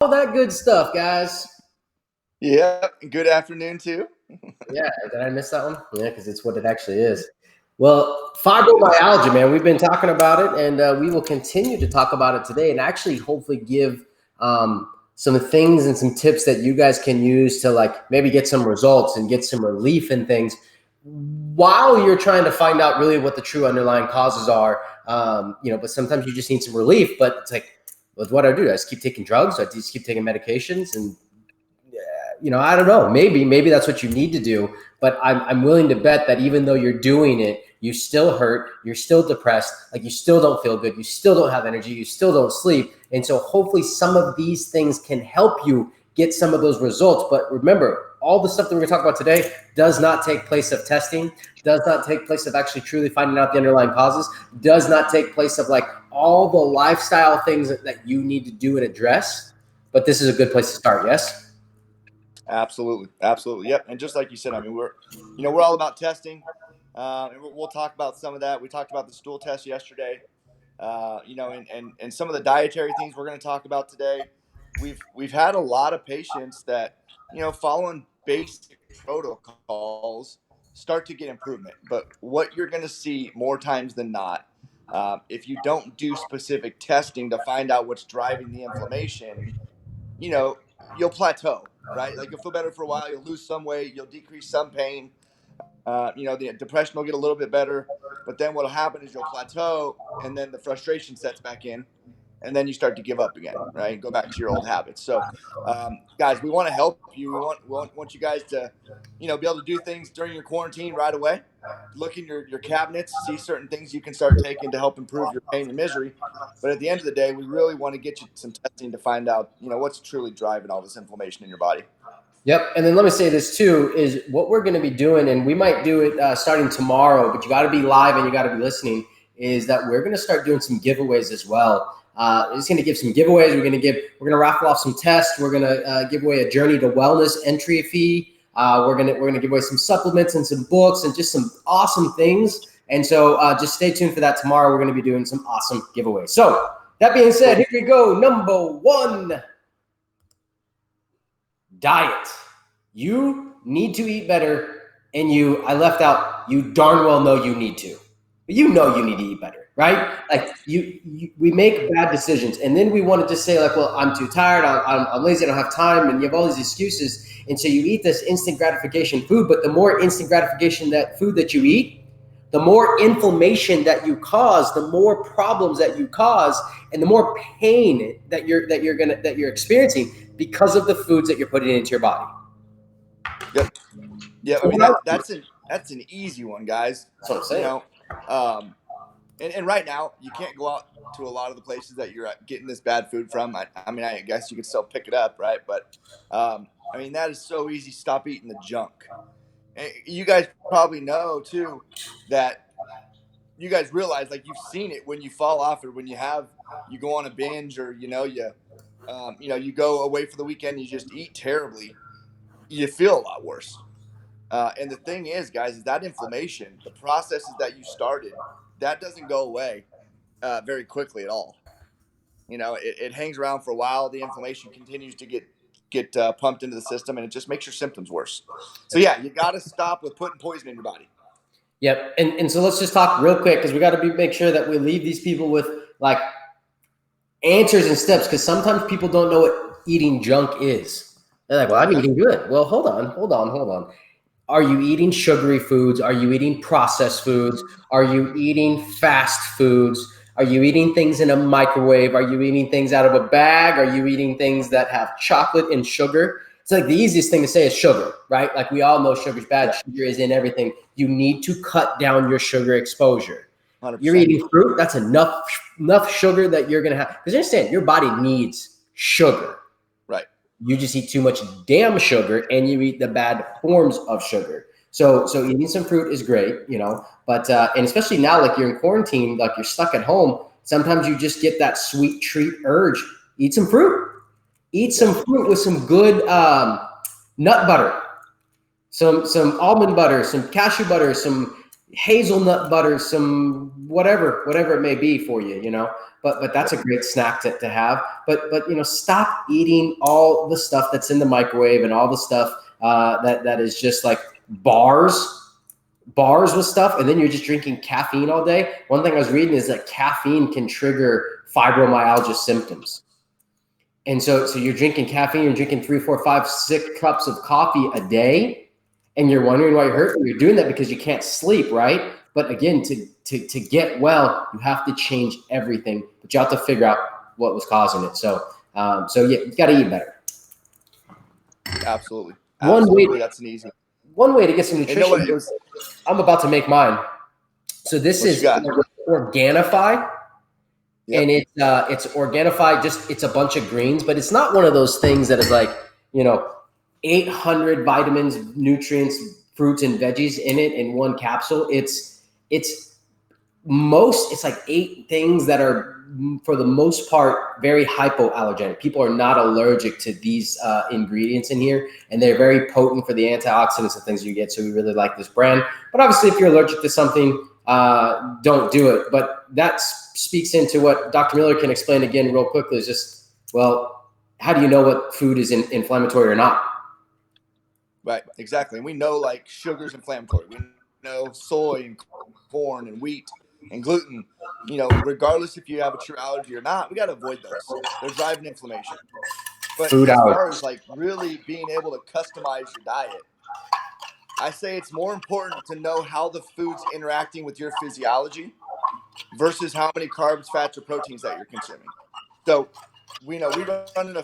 All that good stuff, guys. Yeah, good afternoon too. Yeah, did I miss that one? Yeah, because it's what it actually is. Well, fibromyalgia, man, we've been talking about it, and we will continue to talk about it today, and actually, hopefully, give some things and some tips that you guys can use to like maybe get some results and get some relief and things while you're trying to find out really what the true underlying causes are. But sometimes you just need some relief. But it's like, with what I do, I just keep taking drugs, I just keep taking medications, and I don't know. Maybe that's what you need to do. But I'm willing to bet that even though you're doing it, you still hurt, you're still depressed, like you still don't feel good, you still don't have energy, you still don't sleep. And so hopefully some of these things can help you get some of those results. But remember, all the stuff that we're going to talk about today does not take place of testing, does not take place of actually truly finding out the underlying causes, does not take place of like all the lifestyle things that you need to do and address. But this is a good place to start. Yes. Absolutely, absolutely. Yep. And just like you said, I mean, we're all about testing, and we'll talk about some of that. We talked about the stool test yesterday, and some of the dietary things we're going to talk about today. We've had a lot of patients that following basic protocols start to get improvement. But what you're going to see more times than not, if you don't do specific testing to find out what's driving the inflammation, you'll plateau, right? Like you'll feel better for a while, you'll lose some weight, you'll decrease some pain. The depression will get a little bit better, but then what'll happen is you'll plateau, and then the frustration sets back in, and then you start to give up again, right? Go back to your old habits. So, guys, we want to help you. We want you guys to, be able to do things during your quarantine right away. Look in your cabinets, see certain things you can start taking to help improve your pain and misery. But at the end of the day, we really want to get you some testing to find out, what's truly driving all this inflammation in your body. Yep. And then let me say this too, is what we're going to be doing, and we might do it starting tomorrow, but you got to be live and you got to be listening, is that we're going to start doing some giveaways as well. We're just going to give some giveaways. We're going to raffle off some tests. We're going to give away a Journey to Wellness entry fee. We're going to give away some supplements and some books and just some awesome things. And so just stay tuned for that tomorrow. We're going to be doing some awesome giveaways. So that being said, here we go. Number one. Diet. You need to eat better, and I left out, you darn well know you need to. You know you need to eat better, right? Like we make bad decisions, and then we want to just say like, well, I'm too tired, I'm lazy, I don't have time, and you have all these excuses, and so you eat this instant gratification food. But the more instant gratification that food that you eat, the more inflammation that you cause, the more problems that you cause, and the more pain that you're experiencing because of the foods that you're putting into your body. Yep. Yeah. I mean that's an easy one, guys. That's what I'm saying. And right now you can't go out to a lot of the places that you're getting this bad food from. I guess you could still pick it up, right? But that is so easy. Stop eating the junk. And you guys probably know too that you guys realize, like, you've seen it when you fall off, or when you go on a binge, or you go away for the weekend and you just eat terribly, you feel a lot worse. And the thing is, guys, is that inflammation, the processes that you started, that doesn't go away very quickly at all. It hangs around for a while. The inflammation continues to get pumped into the system, and it just makes your symptoms worse. So yeah, you got to stop with putting poison in your body. Yep. And so let's just talk real quick, because we got to make sure that we leave these people with like answers and steps, because sometimes people don't know what eating junk is. They're like, well, I'm eating good. Well, hold on. Are you eating sugary foods? Are you eating processed foods? Are you eating fast foods? Are you eating things in a microwave? Are you eating things out of a bag? Are you eating things that have chocolate and sugar? It's like the easiest thing to say is sugar, right? Like we all know sugar's bad. Sugar is in everything. You need to cut down your sugar exposure. 100%. You're eating fruit. That's enough sugar that you're going to have. Because understand, your body needs sugar. Right. You just eat too much damn sugar, and you eat the bad forms of sugar. So eating some fruit is great, but and especially now, like you're in quarantine, like you're stuck at home, sometimes you just get that sweet treat urge. Eat some fruit. Eat some fruit with some good nut butter, some almond butter, some cashew butter, some hazelnut butter, some whatever it may be for you, you know. But that's a great snack to have. But you know, stop eating all the stuff that's in the microwave and all the stuff that is just like bars with stuff, and then you're just drinking caffeine all day. One thing I was reading is that caffeine can trigger fibromyalgia symptoms. And so you're drinking caffeine, you're drinking 3, 4, 5, 6 cups of coffee a day, and you're wondering why you're hurting. You're doing that because you can't sleep, right? But again, to get well, you have to change everything, but you have to figure out what was causing it. So yeah, you got to eat better. Absolutely. Absolutely. That's an easy one way to get some nutrition. You know I'm about to make mine. So this is Organifi. Yep. And it's Organifi, just it's a bunch of greens, but it's not one of those things that is like, you know, 800 vitamins, nutrients, fruits, and veggies in it in one capsule. It's like 8 things that are, for the most part, very hypoallergenic. People are not allergic to these ingredients in here, and they're very potent for the antioxidants and things you get. So we really like this brand. But obviously, if you're allergic to something, don't do it. But that speaks into what Dr. Miller can explain again real quickly, is just, well, how do you know what food is inflammatory or not? Right, exactly. And we know like sugar's inflammatory. We know soy and corn and wheat and gluten, you know, regardless if you have a true allergy or not, we got to avoid those. They're driving inflammation. But as far as like really being able to customize your diet, I say it's more important to know how the food's interacting with your physiology versus how many carbs, fats, or proteins that you're consuming. So we know we run an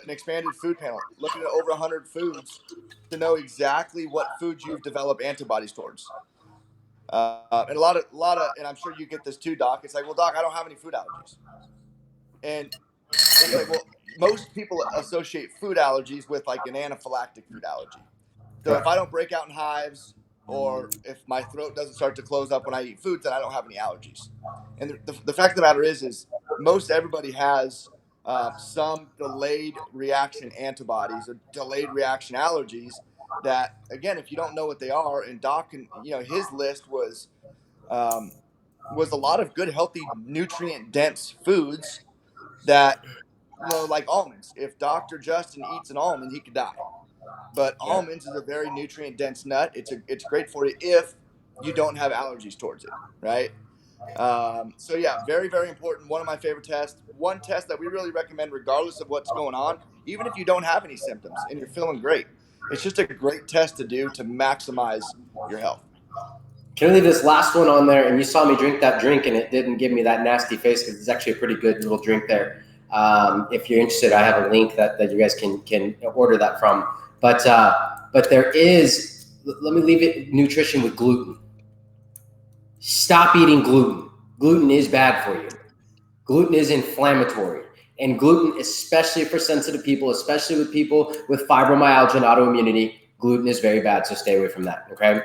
expanded food panel, looking at over 100 foods to know exactly what foods you've developed antibodies towards. And a lot of, and I'm sure you get this too, Doc. It's like, well, Doc, I don't have any food allergies. And it's like, well, most people associate food allergies with like an anaphylactic food allergy. So if I don't break out in hives, or if my throat doesn't start to close up when I eat foods, then I don't have any allergies. And the fact of the matter is most everybody has some delayed reaction antibodies or delayed reaction allergies that, again, if you don't know what they are, and Doc, and you know, his list was a lot of good, healthy, nutrient dense foods that, you know, like almonds. If Dr. Justin eats an almond, he could die. But almonds is a very nutrient dense nut. It's great for you if you don't have allergies towards it, right? So yeah, very, very important. One of my favorite tests. One test that we really recommend, regardless of what's going on, even if you don't have any symptoms and you're feeling great. It's just a great test to do to maximize your health. Can I leave this last one on there? And you saw me drink that drink, and it didn't give me that nasty face, because it's actually a pretty good little drink there. If you're interested, I have a link that you guys can order that from. But there is, let me leave it, nutrition with gluten. Stop eating gluten. Gluten is bad for you. Gluten is inflammatory. And gluten, especially for sensitive people, especially with people with fibromyalgia and autoimmunity, gluten is very bad. So stay away from that. Okay.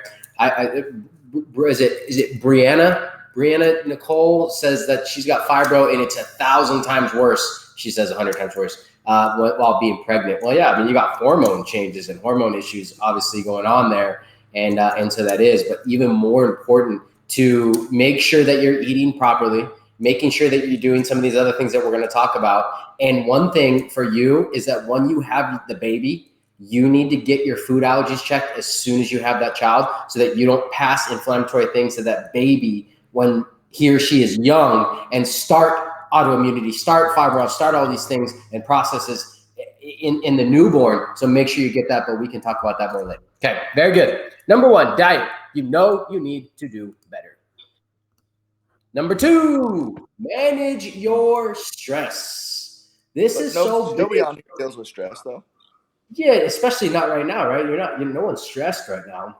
Is it Brianna? Brianna Nicole says that she's got fibro, and it's 1,000 times worse. She says 100 times worse while being pregnant. Well, yeah, I mean, you got hormone changes and hormone issues obviously going on there. And so that is, but even more important, to make sure that you're eating properly, making sure that you're doing some of these other things that we're going to talk about. And one thing for you is that when you have the baby, you need to get your food allergies checked as soon as you have that child, so that you don't pass inflammatory things to that baby when he or she is young, and start autoimmunity, start fibro, start all these things and processes in the newborn. So make sure you get that, but we can talk about that more later. Okay, very good. Number 1, diet. You know you need to do better. Number 2, manage your stress. This is so big. Nobody on here deals with stress, though. Yeah, especially not right now, right? No one's stressed right now.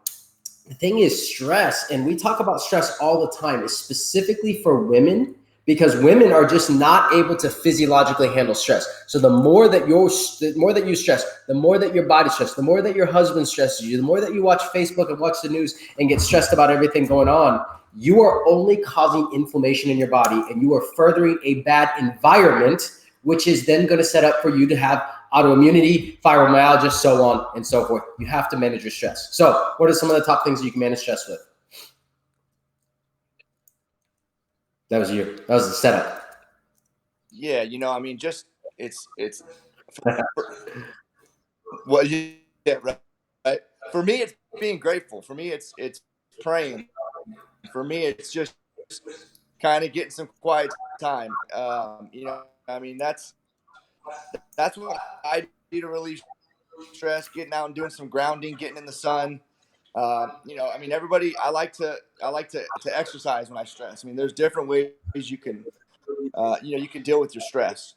The thing is, stress, and we talk about stress all the time, is specifically for women, because women are just not able to physiologically handle stress. So the more that you stress, the more that your body stress, the more that your husband stresses you, the more that you watch Facebook and watch the news and get stressed about everything going on, you are only causing inflammation in your body, and you are furthering a bad environment, which is then going to set up for you to have autoimmunity, fibromyalgia, so on and so forth. You have to manage your stress. So what are some of the top things you can manage stress with? That was you. That was the setup. Yeah, you know, I mean, just it's for, well, yeah, right, right. For me, it's being grateful. For me, it's praying. For me, it's just kind of getting some quiet time. You know, I mean, that's what I do to relieve stress. Getting out and doing some grounding, getting in the sun. You know, I mean, everybody. I like to exercise when I stress. I mean, there's different ways you can you know, you can deal with your stress.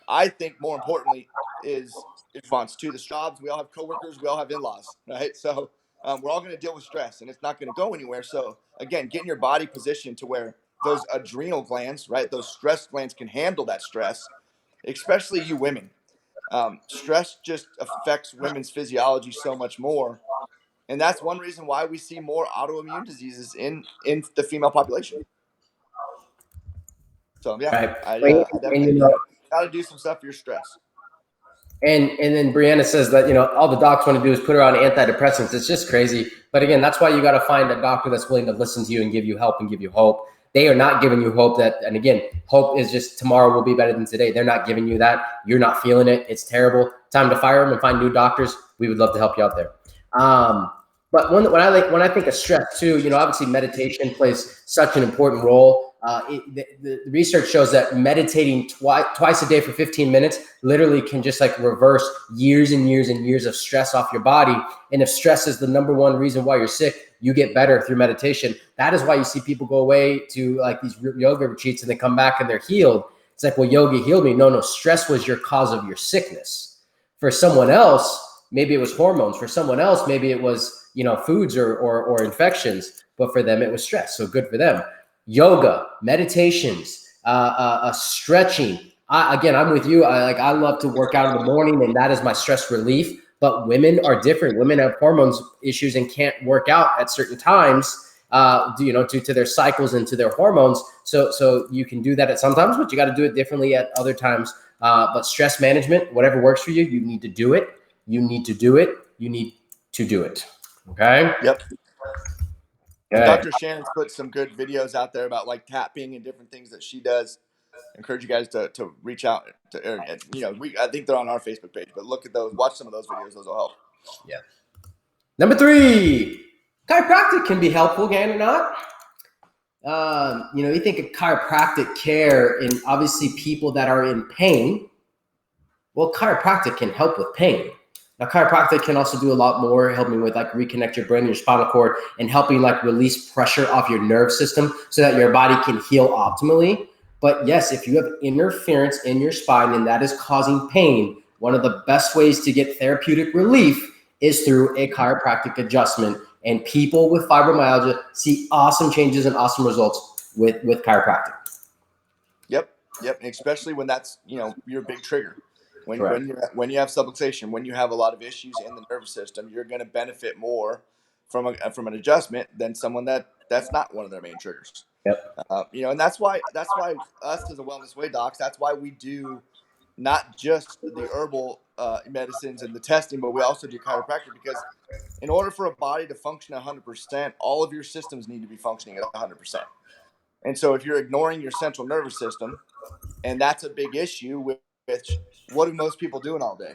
I think more importantly is response to the jobs. We all have coworkers, we all have in-laws, right? So we're all going to deal with stress, and it's not going to go anywhere. So again, getting your body positioned to where those adrenal glands, right, those stress glands can handle that stress, especially you women. Stress just affects women's physiology so much more, and that's one reason why we see more autoimmune diseases in the female population. So yeah, Right. I And definitely, you you know, know, got to do some stuff for your stress. and then Brianna says that, you know, all the docs want to do is put her on antidepressants. It's just crazy. But again, that's why you got to find a doctor that's willing to listen to you and give you help and give you hope. They are not giving you hope that, and again, hope is just tomorrow will be better than today. They're not giving you that. You're not feeling it. It's terrible. Time to fire them and find new doctors. We would love to help you out there. But when I think of stress too, you know, obviously meditation plays such an important role. The research shows that meditating twice a day for 15 minutes literally can just like reverse years and years and years of stress off your body. And if stress is the number one reason why you're sick, you get better through meditation. That is why you see people go away to like these yoga retreats and they come back and they're healed. It's like, well, yoga healed me. No, stress was your cause of your sickness. For someone else, maybe it was hormones. For someone else, maybe it was, you know, foods or infections. But for them, it was stress. So good for them. Yoga, meditations, stretching. Again, I'm with you. I love to work out in the morning, and that is my stress relief. But women are different. Women have hormones issues and can't work out at certain times. You know, due to their cycles and to their hormones. So you can do that at sometimes, but you got to do it differently at other times. But stress management, whatever works for you, you need to do it. You need to do it. You need to do it. Okay. Yep. And Okay. Dr. Shannon's put some good videos out there about like tapping and different things that she does. I encourage you guys to reach out to, you know, I think they're on our Facebook page, but look at those, watch some of those videos. Those will help. Yeah. Number 3, chiropractic can be helpful, can it not? You know, you think of chiropractic care and obviously people that are in pain. Well, chiropractic can help with pain. Now, chiropractic can also do a lot more, helping with like reconnect your brain and your spinal cord and helping like release pressure off your nerve system so that your body can heal optimally. But yes, if you have interference in your spine and that is causing pain, one of the best ways to get therapeutic relief is through a chiropractic adjustment. And people with fibromyalgia see awesome changes and awesome results with chiropractic. Yep. Yep. And especially when that's, you know, your big trigger. Correct. When you have subluxation, when you have a lot of issues in the nervous system, you're going to benefit more from an adjustment than someone that's not one of their main triggers. Yep. You know, and that's why us as a wellness way docs, that's why we do not just the herbal medicines and the testing, but we also do chiropractic, because in order for a body to function 100%, all of your systems need to be functioning at 100%. And so if you're ignoring your central nervous system, and that's a big issue with what do most people doing all day,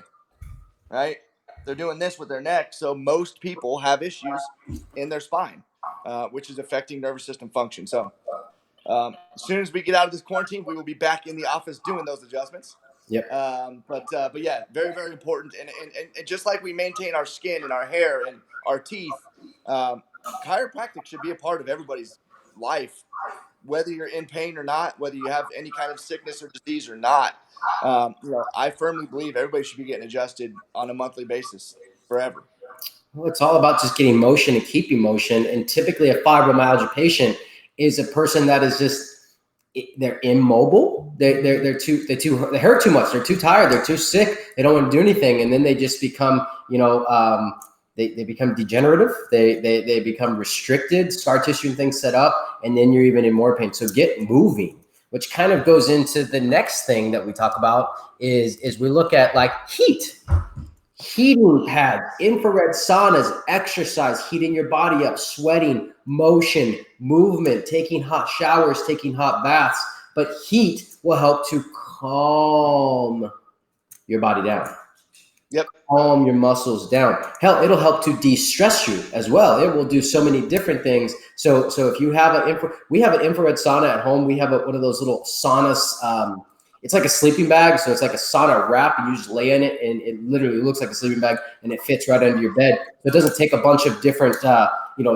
right? They're doing this with their neck. So most people have issues in their spine, which is affecting nervous system function. So as soon as we get out of this quarantine, we will be back in the office doing those adjustments. Yep. But yeah, very, very important. And just like we maintain our skin and our hair and our teeth, chiropractic should be a part of everybody's life, whether you're in pain or not, whether you have any kind of sickness or disease or not. You know, I firmly believe everybody should be getting adjusted on a monthly basis forever. Well, it's all about just getting motion and keeping motion. And typically, a fibromyalgia patient is a person that is just they're immobile. They hurt too much. They're too tired. They're too sick. They don't want to do anything, and then they just become, you know, they become degenerative. They become restricted, scar tissue and things set up, and then you're even in more pain. So get moving, which kind of goes into the next thing that we talk about is we look at like heat. heating pads, infrared saunas, exercise, heating your body up, sweating, motion, movement, taking hot showers, taking hot baths. But heat will help to calm your body down. Yep. Calm your muscles down. Hell, it'll help to de-stress you as well. It will do so many different things. So if you have we have an infrared sauna at home. We have one of those little saunas. It's like a sleeping bag, so it's like a sauna wrap. You just lay in it, and it literally looks like a sleeping bag, and it fits right under your bed. So it doesn't take a bunch of different,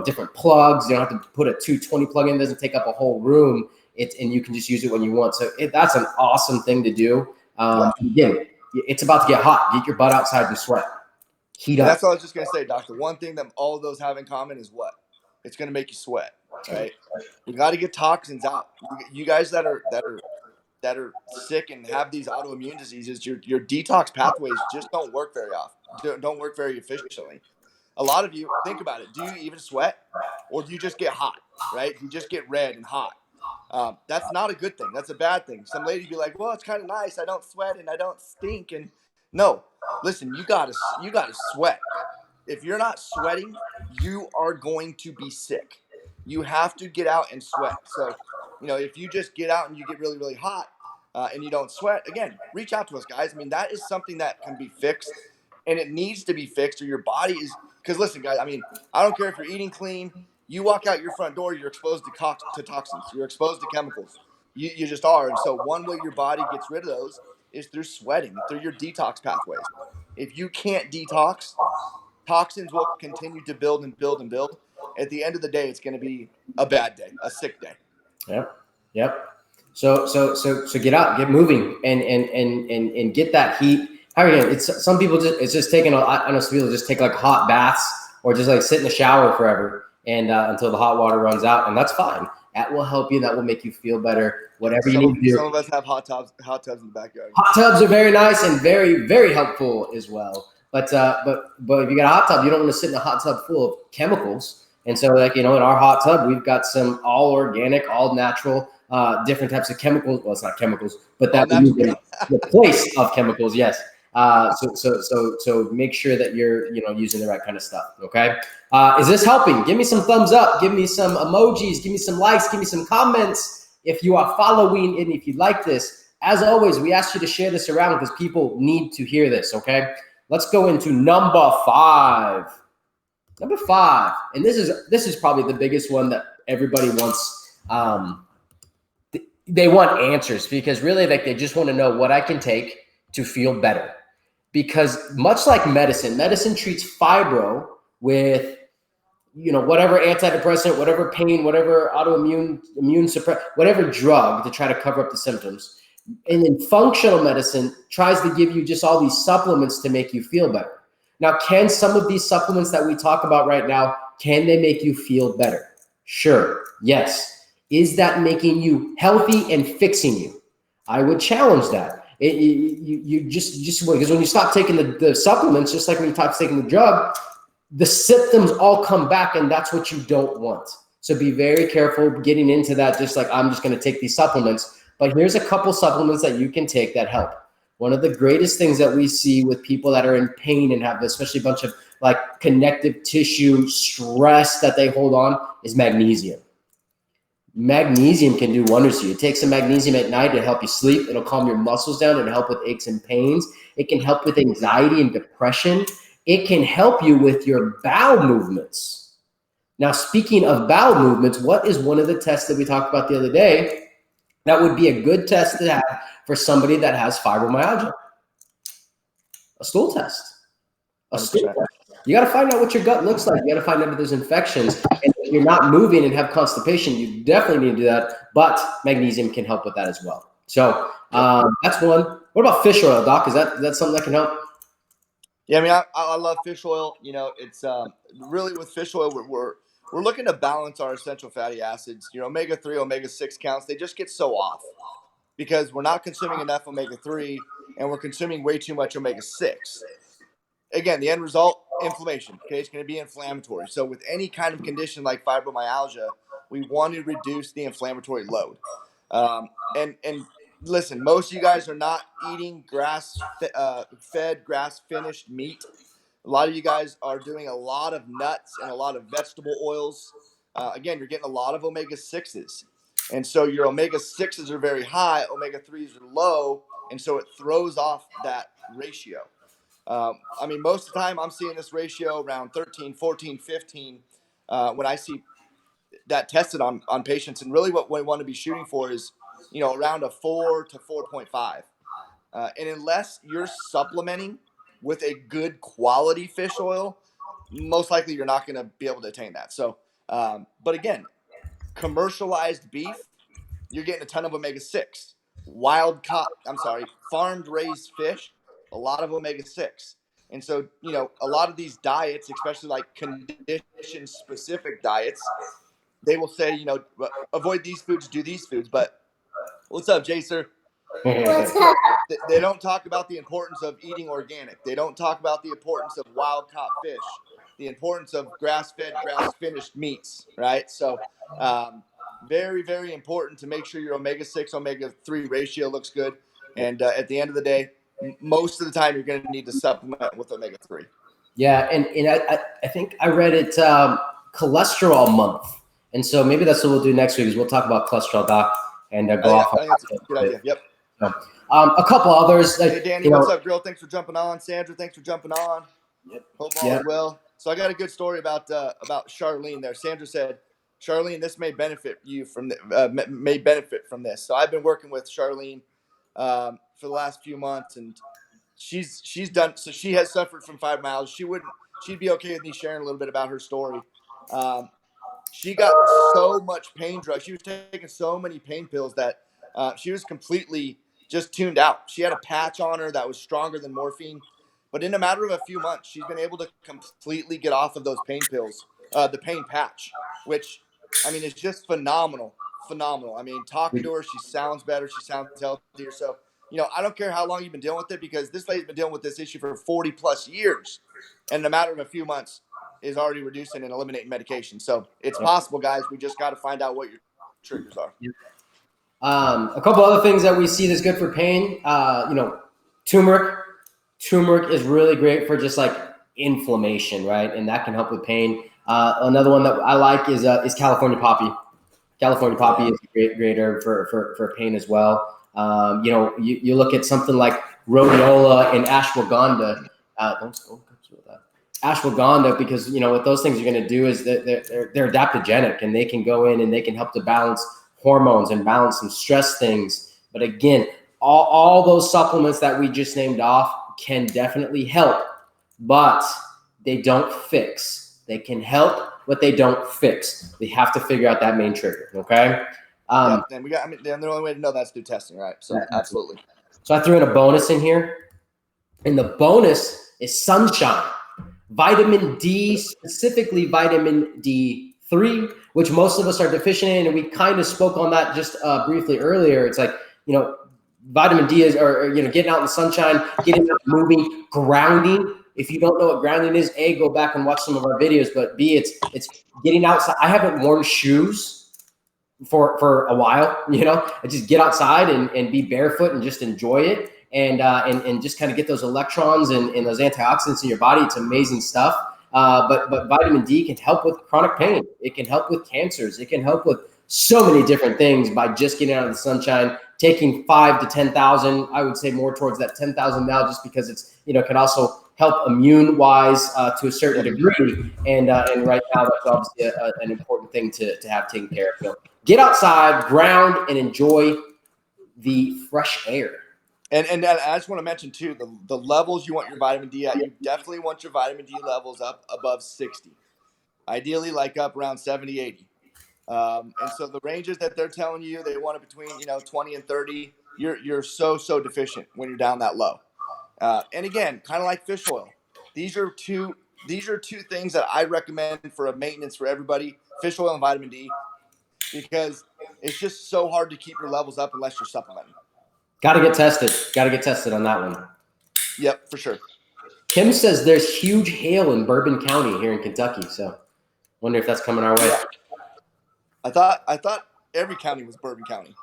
different plugs. You don't have to put a 220 plug in. It doesn't take up a whole room. And you can just use it when you want. So that's an awesome thing to do. Again, it's about to get hot. Get your butt outside and sweat. Heat up. That's what I was just gonna say, Doc. The one thing that all of those have in common is what? It's gonna make you sweat, right? We got to get toxins out. You guys that are sick and have these autoimmune diseases, your detox pathways just don't work very often. Don't work very efficiently. A lot of you, think about it. Do you even sweat, or do you just get hot? Right? You just get red and hot. That's not a good thing. That's a bad thing. Some lady be like, "Well, it's kind of nice. I don't sweat and I don't stink." And no, listen, you gotta sweat. If you're not sweating, you are going to be sick. You have to get out and sweat. So, if you just get out and you get really, really hot and you don't sweat, again, reach out to us, guys. I mean, that is something that can be fixed, and it needs to be fixed, or your body is. Because listen, guys, I mean, I don't care if you're eating clean. You walk out your front door, you're exposed to toxins. You're exposed to chemicals. You just are. And so one way your body gets rid of those is through sweating, through your detox pathways. If you can't detox, toxins will continue to build and build and build. At the end of the day, it's going to be a bad day, a sick day. Yep. So get out, get moving, and get that heat. How again, it's some people it's just taking. I know some people just take like hot baths or just like sit in the shower forever and until the hot water runs out, and that's fine. That will help you. That will make you feel better. Whatever you need to do. Some of us have hot tubs in the backyard. Hot tubs are very nice and very, very helpful as well. But if you got a hot tub, you don't want to sit in a hot tub full of chemicals. And so, like, in our hot tub, we've got some all organic, all natural, different types of chemicals. Well, it's not chemicals, but that we use in the place of chemicals. Yes. So make sure that you're using the right kind of stuff. Okay. Is this helping? Give me some thumbs up. Give me some emojis. Give me some likes. Give me some comments if you are following and if you like this. As always, we ask you to share this around because people need to hear this. Okay. Let's go into number 5. Number 5, and this is probably the biggest one that everybody wants. They want answers because really, like, they just want to know what I can take to feel better. Because much like medicine treats fibro with whatever antidepressant, whatever pain, whatever autoimmune, immune suppress, whatever drug to try to cover up the symptoms. And then functional medicine tries to give you just all these supplements to make you feel better. Now, can some of these supplements that we talk about right now, can they make you feel better? Sure. Yes. Is that making you healthy and fixing you? I would challenge that. You just because when you stop taking the supplements, just like when you stop taking the drug, the symptoms all come back, and that's what you don't want. So be very careful getting into that. Just like I'm just going to take these supplements. But here's a couple supplements that you can take that help. One of the greatest things that we see with people that are in pain and have especially a bunch of like connective tissue stress that they hold on is magnesium. Magnesium can do wonders to you. Take some magnesium at night to help you sleep. It'll calm your muscles down. It'll help with aches and pains. It can help with anxiety and depression. It can help you with your bowel movements. Now, speaking of bowel movements, what is one of the tests that we talked about the other day that would be a good test to have for somebody that has fibromyalgia? A stool test. A stool test. You got to find out what your gut looks like. You got to find out if there's infections. And if you're not moving and have constipation, you definitely need to do that. But magnesium can help with that as well. So that's one. What about fish oil, Doc? Is that something that can help? Yeah, I mean, I love fish oil. It's really with fish oil, we're looking to balance our essential fatty acids. Omega-3, omega-6 counts, they just get so off because we're not consuming enough omega-3 and we're consuming way too much omega-6. Again, the end result, inflammation. Okay, it's going to be inflammatory. So with any kind of condition like fibromyalgia, we want to reduce the inflammatory load. And listen, most of you guys are not eating fed, grass finished meat. A lot of you guys are doing a lot of nuts and a lot of vegetable oils. Again, you're getting a lot of omega 6s. And so your omega 6s are very high, omega 3s are low. And so it throws off that ratio. I mean, most of the time I'm seeing this ratio around 13, 14, 15 when I see that tested on patients. And really what we want to be shooting for is, around a 4 to 4.5. And unless you're supplementing with a good quality fish oil, most likely you're not going to be able to attain that. So, but again, commercialized beef, you're getting a ton of omega 6. Farmed raised fish, a lot of omega 6. And so, a lot of these diets, especially like condition specific diets, they will say, avoid these foods, do these foods. But what's up, Jaser? They don't talk about the importance of eating organic. They don't talk about the importance of wild caught fish, the importance of grass fed, grass finished meats, right? So, very, very important to make sure your omega 6, omega 3 ratio looks good. And at the end of the day, most of the time, you're going to need to supplement with omega 3. Yeah. And I think I read it cholesterol month. And so maybe that's what we'll do next week is we'll talk about cholesterol, Doc, and go off. I think that's a good idea. Yep. So, a couple others. Hey, Danny, what's up, girl? Thanks for jumping on. Sandra, thanks for jumping on. Yep. Hope all is well. So I got a good story about Charlene there. Sandra said, Charlene, this may benefit you from this. So I've been working with Charlene for the last few months, and she's done. So she has suffered from fibromyalgia. She'd be okay with me sharing a little bit about her story. She got so much pain drugs. She was taking so many pain pills that she was completely just tuned out. She had a patch on her that was stronger than morphine. But in a matter of a few months, she's been able to completely get off of those pain pills, the pain patch, which, I mean, is just phenomenal. I mean, talking to her, she sounds better. She sounds healthier. So, I don't care how long you've been dealing with it, because this lady's been dealing with this issue for 40 plus years. And in a matter of a few months, is already reducing and eliminating medication. So it's possible, guys. We just got to find out what your triggers are. A couple other things that we see that's good for pain. Turmeric. Turmeric is really great for just like inflammation, right? And that can help with pain. Another one that I like is California poppy. California poppy is a great herb for pain as well. You look at something like rhodiola and ashwagandha. Don't go with that. Ashwagandha, because what those things are going to do is that they're adaptogenic, and they can go in and they can help to balance hormones and balance some stress things. But again, all those supplements that we just named off can definitely help, but they don't fix. They can help, but they don't fix. We have to figure out that main trigger. Okay. And the only way to know that's through testing, right? So absolutely. So I threw in a bonus in here, and the bonus is sunshine. Vitamin D, specifically vitamin D3, which most of us are deficient in, and we kind of spoke on that just briefly earlier. It's like, vitamin D is, getting out in the sunshine, getting out moving, grounding. If you don't know what grounding is, A, go back and watch some of our videos, but B, it's getting outside. I haven't worn shoes for a while, I just get outside and be barefoot and just enjoy it. And just kind of get those electrons and those antioxidants in your body. It's amazing stuff. But vitamin D can help with chronic pain. It can help with cancers. It can help with so many different things by just getting out of the sunshine, taking 5 to 10,000. I would say more towards that 10,000 now, just because it's, can also help immune wise to a certain degree. And right now, that's obviously an important thing to have taken care of. So get outside, ground, and enjoy the fresh air. And I just want to mention too, the levels you want your vitamin D at. You definitely want your vitamin D levels up above 60, ideally like up around 70, 80. And so the ranges that they're telling you, they want it between 20 and 30. You're so deficient when you're down that low. And again, kind of like fish oil, these are two things that I recommend for a maintenance for everybody: fish oil and vitamin D, because it's just so hard to keep your levels up unless you're supplementing. Got to get tested on that one. Yep, for sure. Kim says there's huge hail in Bourbon County here in Kentucky. So wonder if that's coming our way. I thought every county was Bourbon County.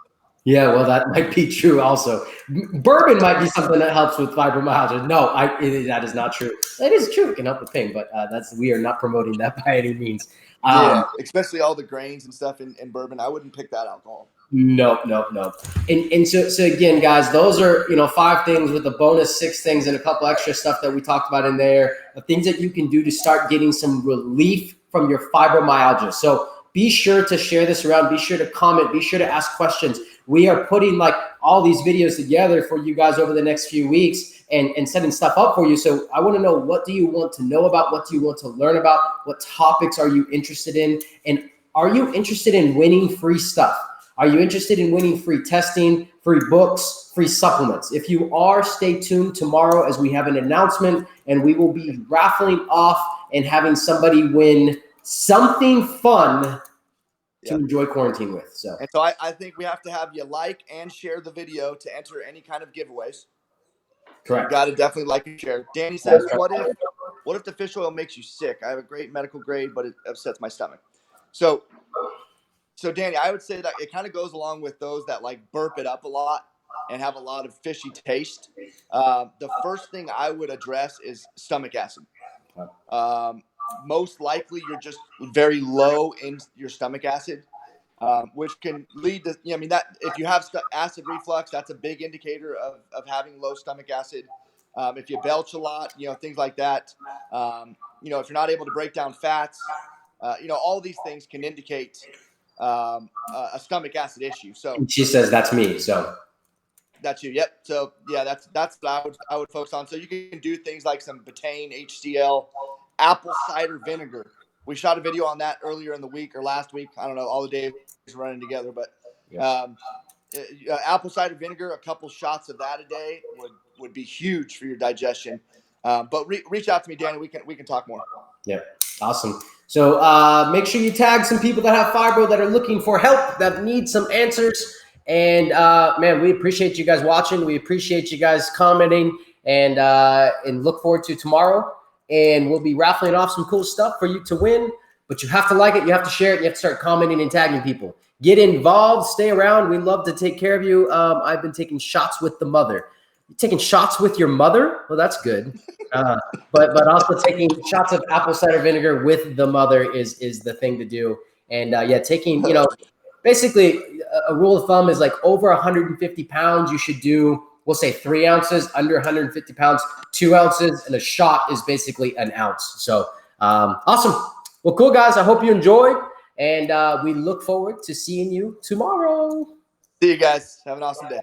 Yeah, well, that might be true also. Bourbon might be something that helps with fibromyalgia. No, that is not true. That is true. It can help with pain, but we are not promoting that by any means. Yeah, especially all the grains and stuff in bourbon. I wouldn't pick that alcohol. Nope, nope, nope. And so again, guys, those are 5 things with a bonus 6 things and a couple extra stuff that we talked about in there. The things that you can do to start getting some relief from your fibromyalgia. So be sure to share this around. Be sure to comment. Be sure to ask questions. We are putting like all these videos together for you guys over the next few weeks and setting stuff up for you. So I want to know, what do you want to know about? What do you want to learn about? What topics are you interested in? And are you interested in winning free stuff? Are you interested in winning free testing, free books, free supplements? If you are, stay tuned tomorrow as we have an announcement, and we will be raffling off and having somebody win something fun to enjoy quarantine with. So, and so I think we have to have you like and share the video to enter any kind of giveaways. correct. You got to definitely like and share. Danny says, what if the fish oil makes you sick? I have a great medical grade, but it upsets my stomach. So Danny, I would say that it kind of goes along with those that like burp it up a lot and have a lot of fishy taste. The first thing I would address is stomach acid. Most likely you're just very low in your stomach acid, which can lead to, that if you have acid reflux, that's a big indicator of having low stomach acid. If you belch a lot, things like that. If you're not able to break down fats, all these things can indicate a stomach acid issue. So she says that's me. So that's you. Yep. So yeah, that's what I would focus on. So you can do things like some betaine, HCl, apple cider vinegar. We shot a video on that earlier in the week or last week. I don't know, all the days running together, but apple cider vinegar, a couple shots of that a day would be huge for your digestion. But reach out to me, Danny. We can talk more. Yeah, awesome. So make sure you tag some people that have fibro that are looking for help, that need some answers. And man, we appreciate you guys watching. We appreciate you guys commenting, and look forward to tomorrow. And we'll be raffling off some cool stuff for you to win. But you have to like it, you have to share it, you have to start commenting and tagging people. Get involved, stay around. We love to take care of you. I've been taking shots with the mother. You're taking shots with your mother? Well, that's good. But also taking shots of apple cider vinegar with the mother is the thing to do. And taking, basically a rule of thumb is like over 150 pounds, you should do, we'll say 3 ounces. Under 150 pounds, 2 ounces, and a shot is basically an ounce. So awesome. Well, cool, guys. I hope you enjoyed, and we look forward to seeing you tomorrow. See you guys. Have an awesome day.